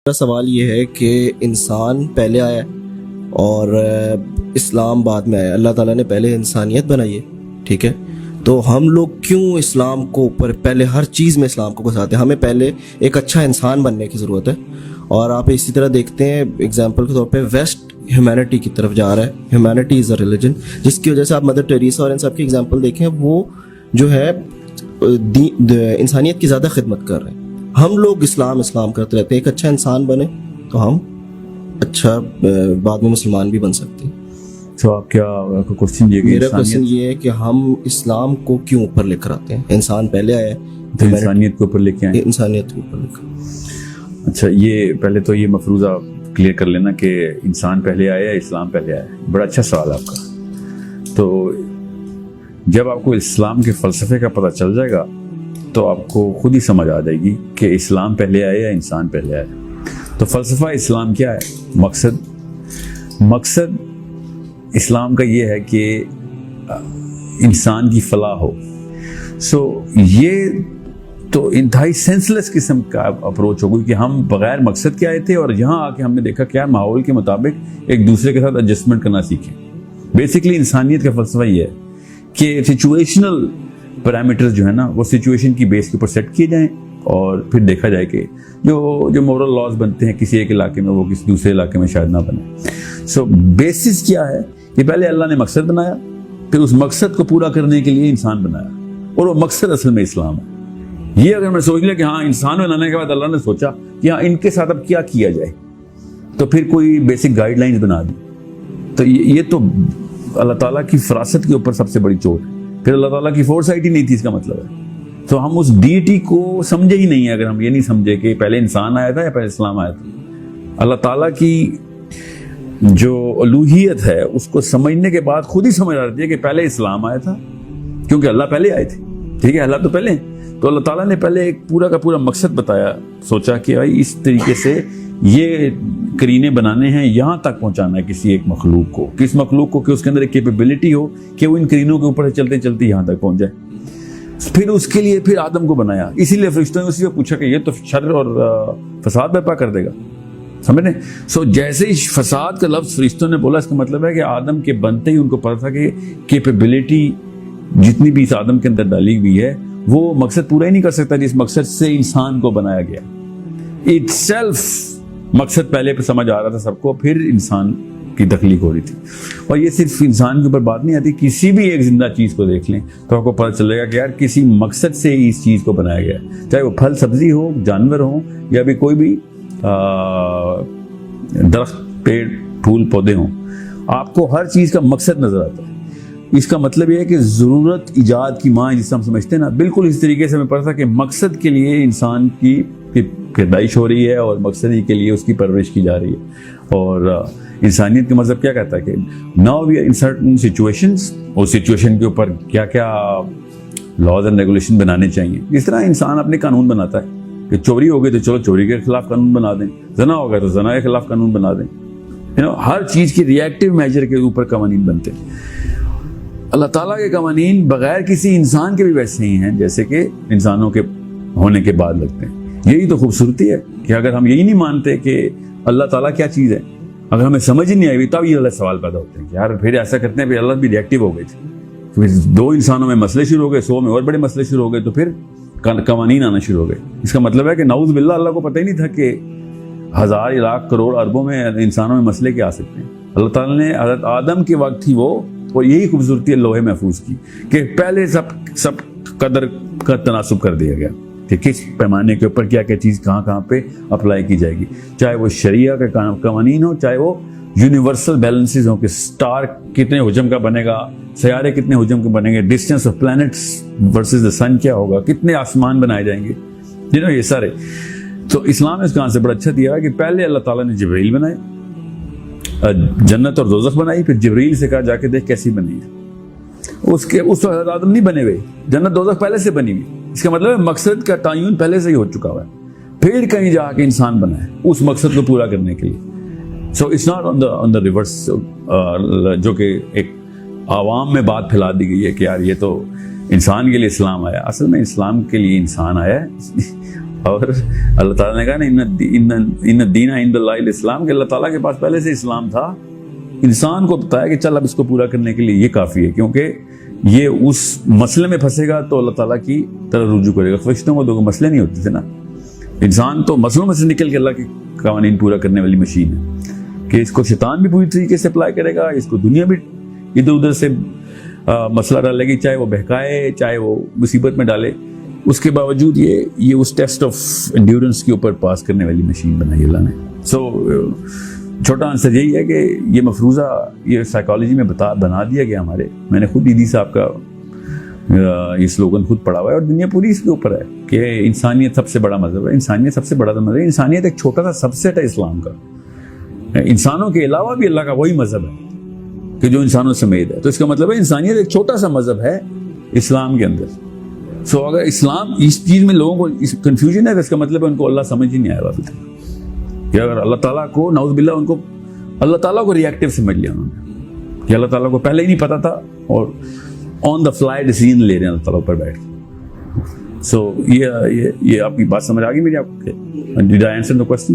میرا سوال یہ ہے کہ انسان پہلے آیا اور اسلام بعد میں آیا. اللہ تعالیٰ نے پہلے انسانیت بنائی ہے, ٹھیک ہے, تو ہم لوگ کیوں اسلام کو اوپر پہلے ہر چیز میں اسلام کو گھساتے ہیں؟ ہمیں پہلے ایک اچھا انسان بننے کی ضرورت ہے. اور آپ اسی طرح دیکھتے ہیں ایگزامپل کے طور پہ ویسٹ ہیومینٹی کی طرف جا رہا ہے. ہیومینٹی از اے ریلیجن, جس کی وجہ سے آپ مدر ٹیریسا اور ان سب کی ایگزامپل دیکھیں, وہ جو ہے انسانیت کی زیادہ خدمت کر رہے ہیں. ہم لوگ اسلام کرتے رہتے ہیں. ایک اچھا انسان بنے تو ہم اچھا بعد میں مسلمان بھی بن سکتے ہیں. تو آپ کیا کوشچن یہ میرا کوشچن یہ ہے کہ ہم اسلام کو کیوں اوپر لے کر آتے ہیں؟ انسان پہلے آیا ہے, انسانیت کو اوپر لے کے آئے, انسانیت کو اوپر لے کر. اچھا, یہ پہلے تو یہ مفروضہ کلیئر کر لینا کہ انسان پہلے آیا ہے اسلام پہلے آیا ہے. بڑا اچھا سوال آپ کا. تو جب آپ کو اسلام کے فلسفے کا پتہ چل جائے گا تو آپ کو خود ہی سمجھ آ جائے گی کہ اسلام پہلے آیا یا انسان پہلے آیا. تو فلسفہ اسلام کیا ہے؟ مقصد اسلام کا یہ ہے کہ انسان کی فلاح ہو. سو یہ تو انتہائی سینسلیس قسم کا اپروچ ہوگی کہ ہم بغیر مقصد کے آئے تھے اور یہاں آ کے ہم نے دیکھا کہ یار ماحول کے مطابق ایک دوسرے کے ساتھ ایڈجسٹمنٹ کرنا سیکھیں. بیسکلی انسانیت کا فلسفہ یہ ہے کہ سچویشنل پیرامیٹرز جو ہے نا وہ سچویشن کی بیس کے اوپر سیٹ کیے جائیں اور پھر دیکھا جائے کہ جو مورل لاز بنتے ہیں کسی ایک علاقے میں وہ کسی دوسرے علاقے میں شاید نہ بنے. سو بیسس کیا ہے کہ پہلے اللہ نے مقصد بنایا, پھر اس مقصد کو پورا کرنے کے لیے انسان بنایا, اور وہ مقصد اصل میں اسلام ہے. یہ اگر میں سوچ لیا کہ ہاں انسان بنانے کے بعد اللہ نے سوچا کہ ہاں ان کے ساتھ اب کیا کیا جائے, تو پھر کوئی بیسک گائیڈ لائنز بنا دی, تو یہ تو اللہ تعالیٰ کی فراست کے اوپر سب سے بڑی چوٹ ہے. پھر اللہ تعالیٰ کی فورسائٹ ہی نہیں تھی, اس کا مطلب ہے. تو ہم اس ڈیٹی کو سمجھے ہی نہیں ہے اگر ہم یہ نہیں سمجھے کہ پہلے انسان آیا تھا یا پہلے اسلام آیا تھا. اللہ تعالیٰ کی جو الوہیت ہے اس کو سمجھنے کے بعد خود ہی سمجھ آتی ہے کہ پہلے اسلام آیا تھا, کیونکہ اللہ پہلے آئے تھے. ٹھیک ہے, اللہ تو پہلے ہیں. تو اللہ تعالیٰ نے پہلے ایک پورا کا پورا مقصد بتایا, سوچا کہ بھائی اس طریقے سے یہ کرینے بنانے ہیں, یہاں تک پہنچانا ہے کسی ایک مخلوق کو, کس مخلوق کو کہ اس کے اندر ایک کیپیبلٹی ہو کہ وہ ان کرینوں کے اوپر چلتے چلتے یہاں تک پہنچ جائے. پھر اس کے لیے پھر آدم کو بنایا. اسی لیے فرشتوں نے اسی کو پوچھا کہ یہ تو شر اور فساد برپا کر دے گا, سمجھیں. سو جیسے ہی فساد کا لفظ فرشتوں نے بولا, اس کا مطلب ہے کہ آدم کے بنتے ہی ان کو پتا تھا کہ کیپیبلٹی جتنی بھی اس آدم کے اندر ڈالی ہوئی ہے وہ مقصد پورا ہی نہیں کر سکتا جس مقصد سے انسان کو بنایا گیا. اٹ سیلف مقصد پہلے پہ سمجھ آ رہا تھا سب کو, پھر انسان کی تخلیق ہو رہی تھی. اور یہ صرف انسان کے اوپر بات نہیں آتی, کسی بھی ایک زندہ چیز کو دیکھ لیں تو آپ کو پتہ چلے گا کہ یار کسی مقصد سے ہی اس چیز کو بنایا گیا ہے, چاہے وہ پھل سبزی ہو, جانور ہوں, یا بھی کوئی بھی درخت, پیڑ, پھول, پودے ہوں. آپ کو ہر چیز کا مقصد نظر آتا ہے. اس کا مطلب یہ ہے کہ ضرورت ایجاد کی ماں جس سے ہم سمجھتے ہیں نا, بالکل اس طریقے سے ہمیں پتا تھا کہ مقصد کے لیے انسان کی پیدائش ہو رہی ہے اور مقصد ہی کے لیے اس کی پرورش کی جا رہی ہے. اور انسانیت کا مذہب کیا کہتا ہے کہ now we are in certain situations, اور سچویشن کے اوپر کیا کیا لاز اینڈ ریگولیشن بنانے چاہیے. اس طرح انسان اپنے قانون بناتا ہے کہ چوری ہو گئی تو چلو چوری کے خلاف قانون بنا دیں, زنا ہو گیا تو زنا کے خلاف قانون بنا دیں. ہر چیز کی ریئیکٹیو میجر کے اوپر قوانین بنتے ہیں. اللہ تعالیٰ کے قوانین بغیر کسی انسان کے بھی ویسے ہی ہیں جیسے کہ انسانوں کے ہونے کے بعد لگتے ہیں. یہی تو خوبصورتی ہے کہ اگر ہم یہی نہیں مانتے کہ اللہ تعالیٰ کیا چیز ہے, اگر ہمیں سمجھ ہی نہیں آئی تب یہ اللہ سوال پیدا ہوتے ہیں کہ یار پھر ایسا کرتے ہیں, پھر اللہ بھی ریئیکٹیو ہو گئے تھے, پھر 2 انسانوں میں مسئلے شروع ہو گئے, 100 میں اور بڑے مسئلے شروع ہو گئے, تو پھر قوانین آنا شروع ہو گئے. اس کا مطلب ہے کہ نعوذ باللہ اللہ کو پتہ ہی نہیں تھا کہ 1000 لاکھ کروڑ اربوں میں انسانوں میں مسئلے کیا آ سکتے ہیں. اللہ تعالیٰ نے حضرت آدم کے وقت ہی وہ, اور یہی خوبصورتی ہے لوہے محفوظ کی, کہ پہلے سب قدر کا تناسب کر دیا گیا کہ کس پیمانے کے اوپر کیا کیا چیز کہاں پہ اپلائی کی جائے گی, چاہے وہ شریعہ کے قوانین ہو, چاہے وہ یونیورسل بیلنسز ہوں کہ سٹار کتنے حجم کا بنے گا, سیارے کتنے حجم کے بنیں گے, distance of plants versus the sun کیا ہوگا, کتنے آسمان بنائے جائیں گے, یہ سارے. تو اسلام اس کا آنسر بڑا اچھا دیا ہے کہ پہلے اللہ تعالیٰ نے جبرائیل بنائے, جنت اور دوزخ بنائی, پھر جبرائیل سے کہا جا کے دیکھ کیسی بنی ہے. اس وقت آدم نہیں بنے ہوئے, جنت دوزخ پہلے سے بنی ہوئی. اس کا مطلب ہے مقصد کا تعین پہلے سے ہی ہو چکا ہوا ہے, پھر کہیں جا کے انسان بنا ہے اس مقصد کو پورا کرنے کے لیے. So it's not on the reverse, جو کہ ایک عوام میں بات پھیلا دی گئی ہے کہ یار یہ تو انسان کے لیے اسلام آیا. اصل میں اسلام کے لیے انسان آیا ہے اور اللہ تعالیٰ نے کہا نا ان الدین عند اللہ الاسلام، کہ اللہ تعالیٰ کے پاس پہلے سے اسلام تھا، انسان کو بتایا کہ چل اب اس کو پورا کرنے کے لیے یہ کافی ہے، کیونکہ یہ اس مسئلے میں پھنسے گا تو اللہ تعالیٰ کی طرف رجوع کرے گا۔ فرشتوں کو تو مسئلے نہیں ہوتے تھے نا، انسان تو مسئلوں میں سے نکل کے اللہ کے قوانین پورا کرنے والی مشین ہے، کہ اس کو شیطان بھی پوری طریقے سے اپلائی کرے گا، اس کو دنیا بھی ادھر ادھر سے مسئلہ ڈالے گی، چاہے وہ بہکائے چاہے وہ مصیبت میں ڈالے، اس کے باوجود یہ اس ٹیسٹ آف انڈیورنس کے اوپر پاس کرنے والی مشین بنائی اللہ نے۔ سو چھوٹا آنسر یہی ہے کہ یہ مفروضہ یہ سائیکالوجی میں بنا دیا گیا ہمارے، میں نے خود عیدی صاحب کا یہ سلوگن خود پڑھا ہوا ہے، اور دنیا پوری اس کے اوپر ہے کہ انسانیت سب سے بڑا مذہب ہے، انسانیت سب سے بڑا مذہب ہے، انسانیت ایک چھوٹا سا سب سیٹ ہے اسلام کا، انسانوں کے علاوہ بھی اللہ کا وہی مذہب ہے کہ جو انسانوں سمیت ہے، تو اس کا مطلب ہے انسانیت ایک چھوٹا سا مذہب ہے اسلام کے اندر۔ سو اگر اسلام اس چیز میں لوگوں کو کنفیوژن ہے تو اس کا مطلب ہے ان کو اللہ سمجھ ہی نہیں آیا ابھی تک، کہ اگر اللہ تعالیٰ کو نعوذ باللہ ان کو اللہ تعالیٰ کو ریئیکٹیو سمجھ لیا انہوں نے، کہ اللہ تعالیٰ کو پہلے ہی نہیں پتا تھا اور آن دا فلائی ڈیسیژن لے رہے ہیں اللہ تعالیٰ پر بیٹھ کے۔ سو یہ آپ کی بات سمجھ آ گئی میری؟ آپ dead I answer the question?